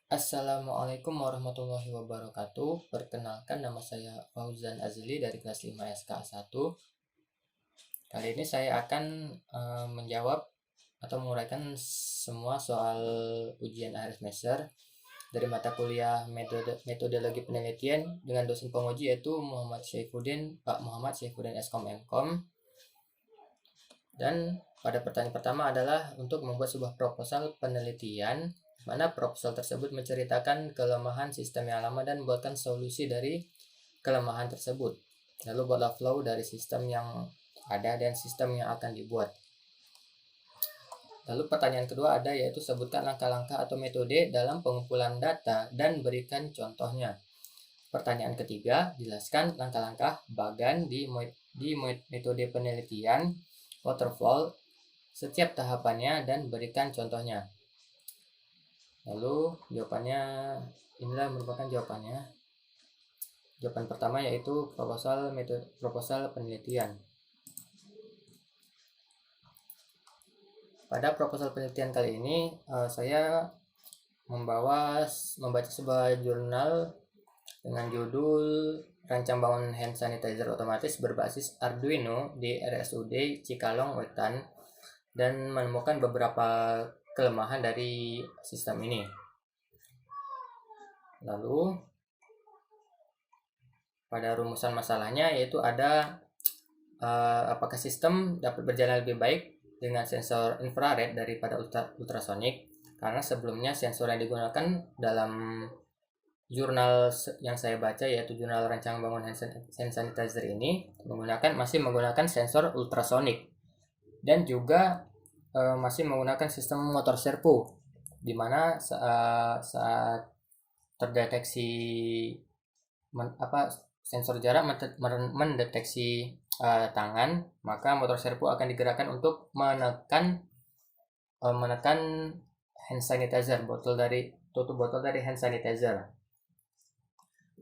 Assalamualaikum warahmatullahi wabarakatuh. Perkenalkan, nama saya Fauzan Azli dari kelas 5 SKA 1. Kali ini saya akan menjawab atau menguraikan semua soal ujian akhir semester dari mata kuliah metodologi penelitian dengan dosen penguji yaitu Pak Muhammad Syaifuddin Skom Mkom. Dan pada pertanyaan pertama adalah untuk membuat sebuah proposal penelitian, mana proposal tersebut menceritakan kelemahan sistem yang lama dan membuatkan solusi dari kelemahan tersebut. Lalu buatlah flow dari sistem yang ada dan sistem yang akan dibuat. Lalu pertanyaan kedua ada yaitu sebutkan langkah-langkah atau metode dalam pengumpulan data dan berikan contohnya. Pertanyaan ketiga, jelaskan langkah-langkah bagan di metode penelitian waterfall setiap tahapannya dan berikan contohnya. Lalu jawabannya, inilah merupakan jawabannya. Jawaban pertama yaitu proposal penelitian. Pada proposal penelitian kali ini saya membaca sebuah jurnal dengan judul Rancang Bangun Hand Sanitizer Otomatis berbasis Arduino di RSUD Cikalong Wetan dan menemukan beberapa kelemahan dari sistem ini. Lalu pada rumusan masalahnya yaitu ada apakah sistem dapat berjalan lebih baik dengan sensor infrared daripada ultrasonik, karena sebelumnya sensor yang digunakan dalam jurnal yang saya baca yaitu jurnal Rancang Bangun Hand Sanitizer ini masih menggunakan sensor ultrasonik dan juga masih menggunakan sistem motor servo, di mana saat terdeteksi sensor jarak mendeteksi tangan, maka motor servo akan digerakkan untuk menekan hand sanitizer, tutup botol dari hand sanitizer.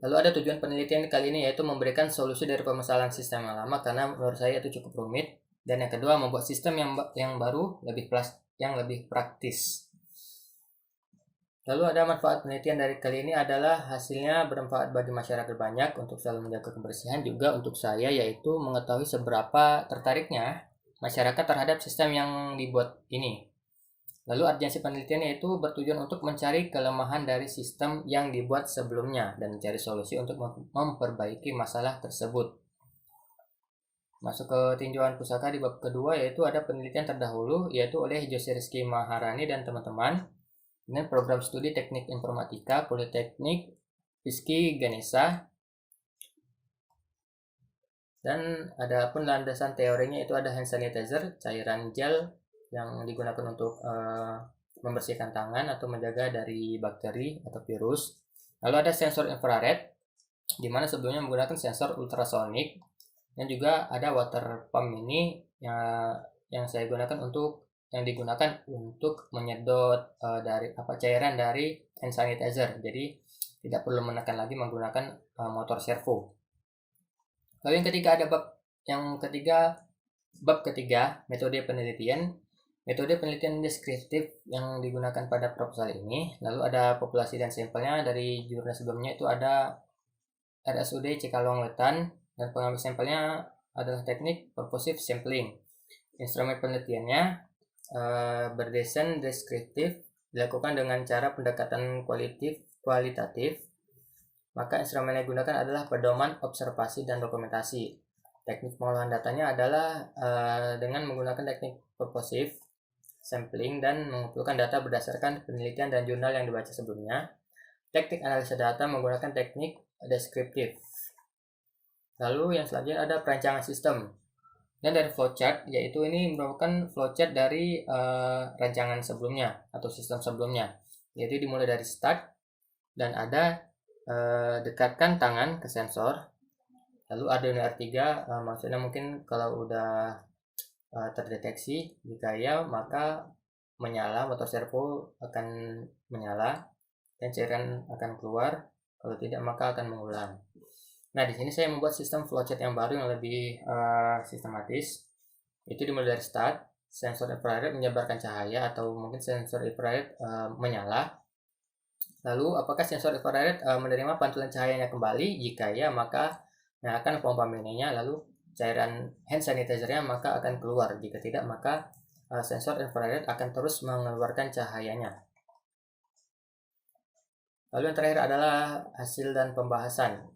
Lalu ada tujuan penelitian kali ini yaitu memberikan solusi dari permasalahan sistem yang lama, karena menurut saya itu cukup rumit. Dan yang kedua, membuat sistem yang baru yang lebih praktis. Lalu ada manfaat penelitian dari kali ini adalah hasilnya bermanfaat bagi masyarakat banyak untuk selalu menjaga kebersihan, juga untuk saya yaitu mengetahui seberapa tertariknya masyarakat terhadap sistem yang dibuat ini. Lalu urgensi penelitian yaitu bertujuan untuk mencari kelemahan dari sistem yang dibuat sebelumnya dan mencari solusi untuk memperbaiki masalah tersebut. Masuk ke tinjauan pusaka di bab kedua yaitu ada penelitian terdahulu yaitu oleh Jose Rizky Maharani dan teman-teman dengan program studi teknik informatika Politeknik Rizky Ganesha. Dan ada pun landasan teorinya itu ada hand sanitizer, cairan gel yang digunakan untuk membersihkan tangan atau menjaga dari bakteri atau virus. Lalu ada sensor infrared, di mana sebelumnya menggunakan sensor ultrasonik, dan juga ada water pump ini yang digunakan untuk menyedot cairan dari hand sanitizer. Jadi tidak perlu menekan lagi menggunakan motor servo. Lalu bab ketiga, metode penelitian deskriptif yang digunakan pada proposal ini. Lalu ada populasi dan sampelnya dari jurnal sebelumnya itu ada RSUD Cikalong Wetan, dan pengambil sampelnya adalah teknik purposive sampling. Instrumen penelitiannya berdesain deskriptif, dilakukan dengan cara pendekatan kualitatif. Maka instrumen yang digunakan adalah pedoman observasi dan dokumentasi. Teknik pengolahan datanya adalah dengan menggunakan teknik purposive sampling dan mengumpulkan data berdasarkan penelitian dan jurnal yang dibaca sebelumnya. Teknik analisa data menggunakan teknik deskriptif. Lalu yang selanjutnya ada perancangan sistem. Dan dari flowchart, yaitu ini merupakan flowchart dari rancangan sebelumnya atau sistem sebelumnya. Yaitu dimulai dari start dan ada dekatkan tangan ke sensor. Lalu Arduino R3 maksudnya mungkin kalau udah terdeteksi, jika ya maka menyala, motor servo akan menyala dan cairan akan keluar, kalau tidak maka akan mengulang. Nah, di sini saya membuat sistem flowchart yang baru yang lebih sistematis. Itu dimulai dari start, sensor infrared menyebarkan cahaya atau mungkin sensor infrared menyala. Lalu apakah sensor infrared menerima pantulan cahayanya kembali? Jika ya, maka nyalakan pompa mininya, lalu cairan hand sanitizer-nya maka akan keluar. Jika tidak, maka sensor infrared akan terus mengeluarkan cahayanya. Lalu yang terakhir adalah hasil dan pembahasan.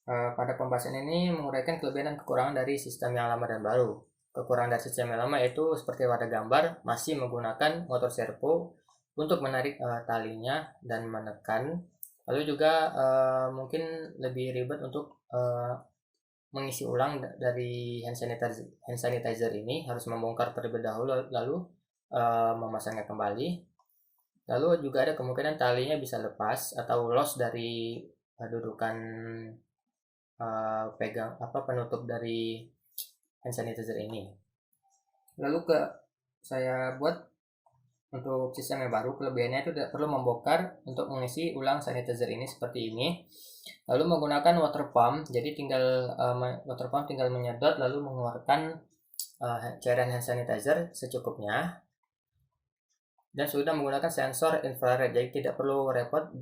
Pada pembahasan ini menguraikan kelebihan dan kekurangan dari sistem yang lama dan baru. Kekurangan dari sistem yang lama yaitu seperti pada gambar, masih menggunakan motor servo untuk menarik talinya dan menekan. Lalu juga mungkin lebih ribet untuk mengisi ulang dari hand sanitizer ini, harus membongkar terlebih dahulu lalu memasangnya kembali. Lalu juga ada kemungkinan talinya bisa lepas atau loss dari dudukan pegang penutup dari hand sanitizer ini. Lalu saya buat untuk sistem yang baru, kelebihannya itu tidak perlu membongkar untuk mengisi ulang sanitizer ini seperti ini. Lalu menggunakan water pump, jadi water pump tinggal menyedot lalu mengeluarkan cairan hand sanitizer secukupnya. Dan sudah menggunakan sensor infrared, jadi tidak perlu repot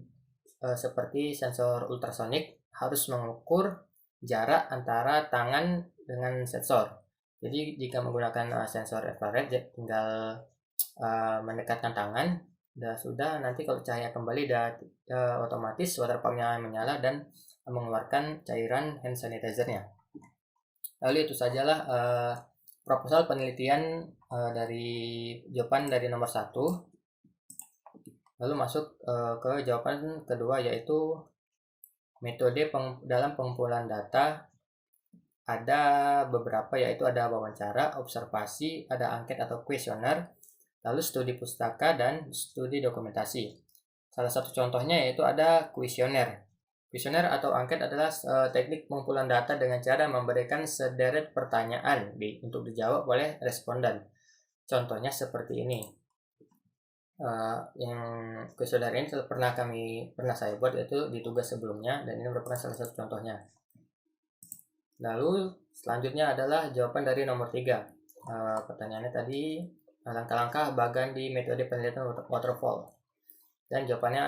seperti sensor ultrasonik harus mengukur jarak antara tangan dengan sensor. Jadi jika menggunakan sensor infrared tinggal mendekatkan tangan, sudah nanti kalau cahaya kembali otomatis water pumpnya menyala dan mengeluarkan cairan hand sanitizer-nya. Lalu itu sajalah proposal penelitian dari jawaban dari nomor 1. Lalu masuk ke jawaban kedua, yaitu metode dalam pengumpulan data. Ada beberapa, yaitu ada wawancara, observasi, ada angket atau kuesioner, lalu studi pustaka, dan studi dokumentasi. Salah satu contohnya yaitu ada kuesioner. Kuesioner atau angket adalah teknik pengumpulan data dengan cara memberikan sederet pertanyaan untuk dijawab oleh responden. Contohnya seperti ini. Yang kuesioner ini pernah saya buat, yaitu di tugas sebelumnya, dan ini merupakan salah satu contohnya. Lalu selanjutnya adalah jawaban dari nomor 3. Pertanyaannya tadi, langkah-langkah bagan di metode penelitian waterfall. Dan jawabannya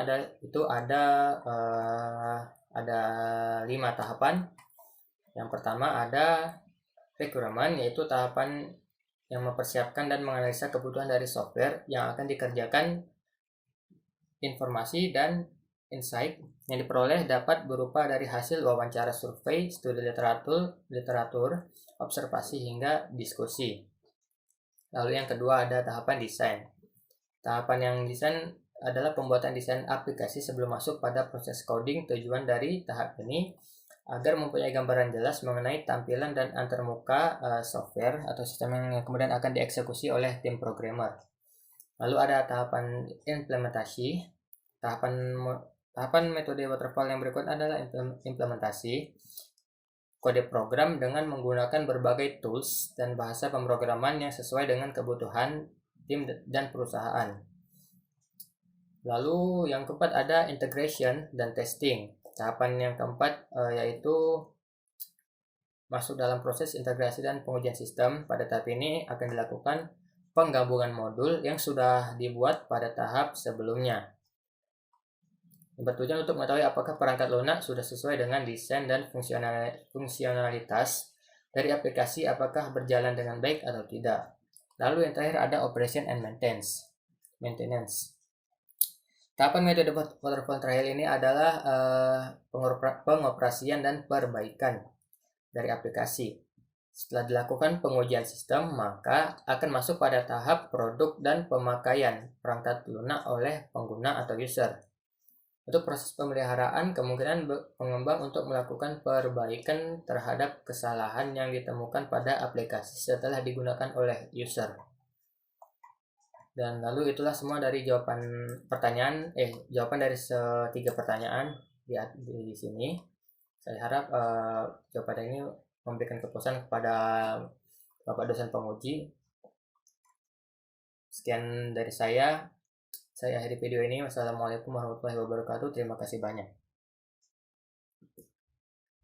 ada 5 tahapan. Yang pertama ada requirement, yaitu tahapan yang mempersiapkan dan menganalisa kebutuhan dari software yang akan dikerjakan. Informasi dan insight yang diperoleh dapat berupa dari hasil wawancara, survei, studi literatur, observasi, hingga diskusi. Lalu yang kedua ada tahapan desain. Tahapan yang desain adalah pembuatan desain aplikasi sebelum masuk pada proses coding. Tujuan dari tahap ini agar mempunyai gambaran jelas mengenai tampilan dan antarmuka software atau sistem yang kemudian akan dieksekusi oleh tim programmer. Lalu ada tahapan implementasi. Tahapan metode waterfall yang berikut adalah implementasi kode program dengan menggunakan berbagai tools dan bahasa pemrograman yang sesuai dengan kebutuhan tim dan perusahaan. Lalu yang keempat ada integration dan testing. Tahapan yang keempat yaitu masuk dalam proses integrasi dan pengujian sistem. Pada tahap ini akan dilakukan penggabungan modul yang sudah dibuat pada tahap sebelumnya. Bertujuan untuk mengetahui apakah perangkat lunak sudah sesuai dengan desain dan fungsionalitas dari aplikasi, apakah berjalan dengan baik atau tidak. Lalu yang terakhir ada operation and maintenance. Tahapan metode waterfall trial ini adalah pengoperasian dan perbaikan dari aplikasi. Setelah dilakukan pengujian sistem, maka akan masuk pada tahap produk dan pemakaian perangkat lunak oleh pengguna atau user. Untuk proses pemeliharaan, kemungkinan pengembang untuk melakukan perbaikan terhadap kesalahan yang ditemukan pada aplikasi setelah digunakan oleh user. Dan lalu itulah semua dari jawaban dari 3 pertanyaan di sini. Saya harap jawaban ini memberikan kepuasan kepada Bapak dosen penguji. Sekian dari saya akhiri video ini. Wassalamualaikum warahmatullahi wabarakatuh. Terima kasih banyak.